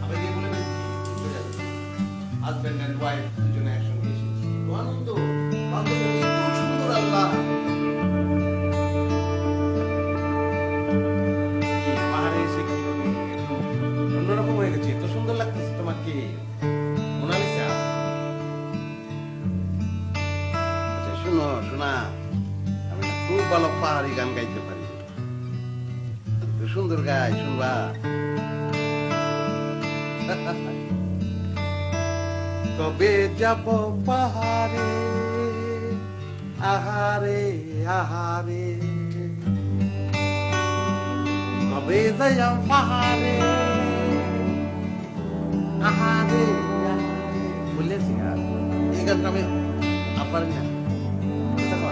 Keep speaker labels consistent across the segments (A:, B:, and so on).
A: আমি যে বলে হাজবেন্ড এন্ড ওয়াইফ দুজনে একসঙ্গে এসেছি, তো আনন্দ, বান্ধবী, এত সুন্দর আল্লাহ। কি পাহাড়ে এসে কি অন্যরকম হয়ে গেছে, এত সুন্দর লাগতেছে তোমাকে মোনালিসা। আচ্ছা শুনো শোনা, আমি না খুব ভালো পাহাড়ি গান গাইতে পারি, তো সুন্দর গাই, শুনবা? কবে যাব পাহাড়ে, আহারে আহারে, কবে যাই পাহাড়ে, আহারে আহারে। বলেছি আর এই গানটা আমি পারি না। দেখো,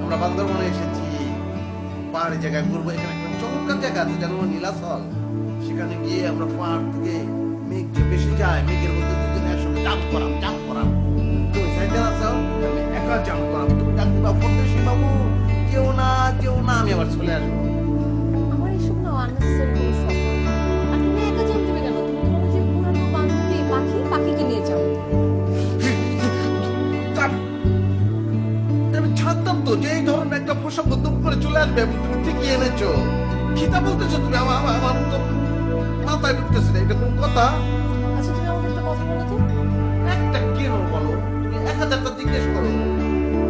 A: আমরা বান্দরবনে এসেছি, পাহাড়ি জায়গায় ঘুরবো, এখানে একটা চমৎকার জায়গা আছে জানো, নীলাচল। সেখানে গিয়ে আমরা পাহাড় থেকে মেঘ যে বেশি যায়, মেঘের মধ্যে দুজনে একসঙ্গে জাম্প করাম। তুমি সাইডে আছো, আমি একা জাম্প করাম, তুমি ডাক দিবা পরদেশি বাবু, যেও না, আমি আবার চলে আসবো।
B: আমার এসব না আননেসেসারি কোনো শখ না। আর তুমি একা জানতে কেন? তুমি তোমার যে পুরানো বান্ধবী পাখিকে নিয়ে যাও।
A: আমি ছাড়তাম তো যে এই ধরনের একটা প্রসঙ্গ দুম করে চলে আসবে, এবং তুমি ঠিকই এনেছো। খিতা বলতেছো তুমি, আমার তো মাথায় ঢুকতেছে না, এটা কোন কথা?
B: আচ্ছা তুমি আমাকে একটা কথা বলো তো।
A: একটা কেন বলো, তুমি 1000টা জিজ্ঞেস করো,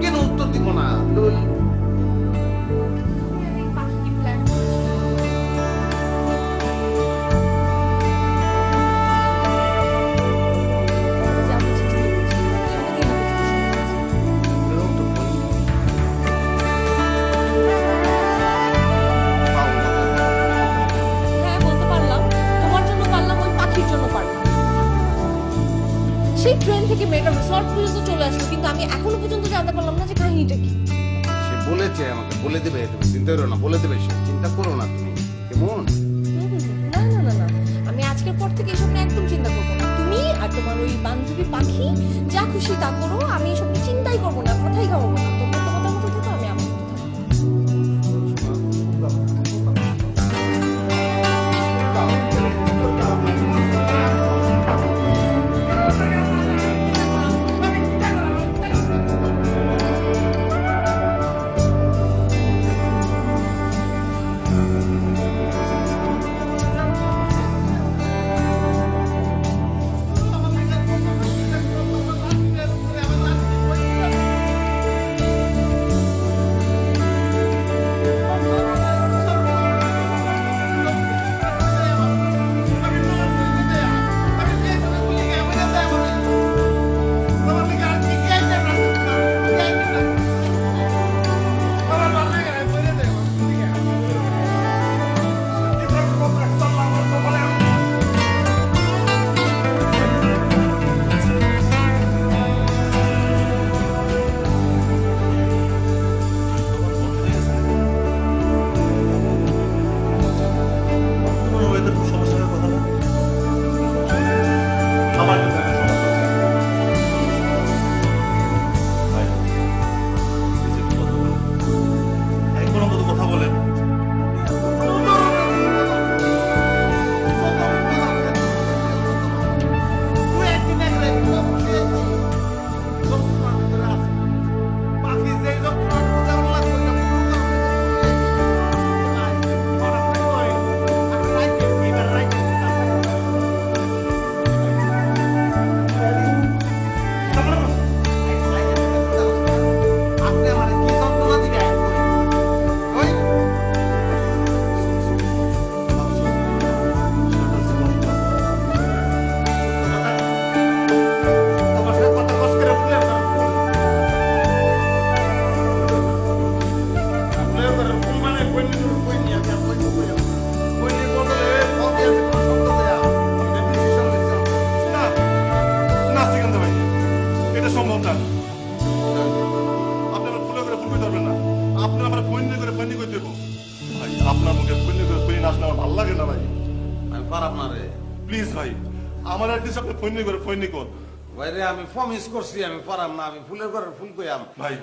A: কেন উত্তর দিব না? লই
B: তুমি এই পাখি কি প্ল্যান করেছো? যা বলছি ঠিক বলছি। এমনিতেই না কিছু সময় আছে।
A: কেন তো বলি? পাও না।
B: হ্যাঁ বলতে পারলাম, তোমার জন্য পারলাম, ওই পাখির জন্য পারলাম। সেই ট্রেন থেকে মেয়েটা রিসর্ট পর্যন্ত চলে আসলো, কিন্তু আমি এখনো পর্যন্ত জানতে পারলাম না যে কাহিনীটা কি।
A: সে বলেছে আমাকে, বলে দেবে, তুমি চিন্তা করো না, বলে দেবে, সে চিন্তা করো না তুমি, কেমন?
B: না না না না, আমি আজকের পর থেকে এসব নিয়ে একদম চিন্তা করবো না। তুমি আর তোমার ওই বান্ধবী পাখি যা খুশি তা করো, আমি এসব নিয়ে চিন্তাই করবো না, মাথায় ঘামাবো না। তোমরা তোমাদের মতো থাকো, আমি আমার মতো থাকবো।
C: আপনার মুখে ফোনে করে ফোনে আসলে আমার ভালো লাগে না ভাই।
A: আমি পারাম না রে
C: প্লিজ ভাই, আমার অ্যাড্রেস আপনি ফোনে করে ফোনে কোন
A: ভাই রে, আমি প্রমিস করছি আমি পারাম না, আমি ফুলের ঘরের ফুল কইয়াম
C: ভাই।